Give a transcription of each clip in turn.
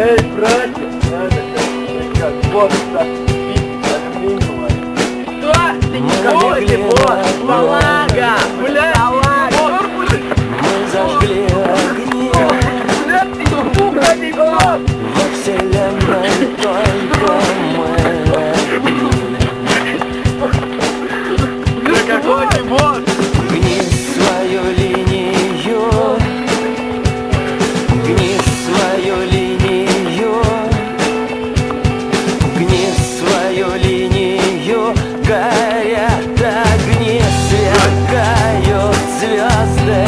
Эй, братья, вот так, алюминиевая. Что? Ты не хочешь, вот, салага, блядь, салага. Мы зажгли огни Блядь, ты сука, не год. во вселенной, только мы одни. Да какой ты босс? Гни свою линию, гни свою линию, гни свою линию, горят огни, сверкают звезды,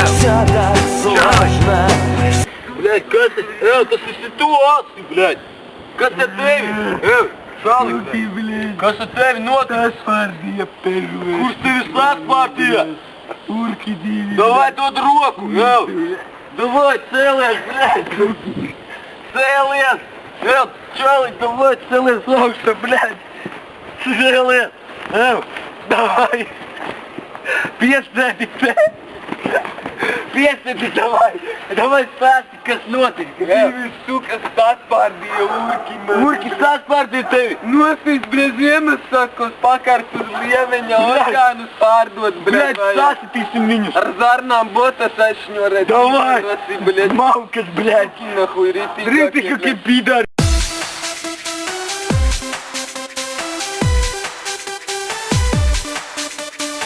все так сложно. Блядь, Катя, это со ситуации, блядь. Катя Дэви, шалый, блядь. Катя Дэви, ноты. Партия первая. Курс Вислас партия. Урки дили. Давай тут руку, давай, целый, блядь. Целый, чалый, давай, целый, слушай, блядь. Целый, давай. Песня, ты, песня ты давай. Давай, Стасик, ноты. Ты, сука, Стас партия, урки. Урки, Стас партия tevi. Nosīs, blēd, Ziemassvētkos pakārt uz liemeņa orgānus pārdot, Блядь, blēd, саситīsim viņus. ar zarnām botas ašņorēt. Давай, blēd, мавкас, блядь. nahуй, rītīgi. Ритик, как пидор.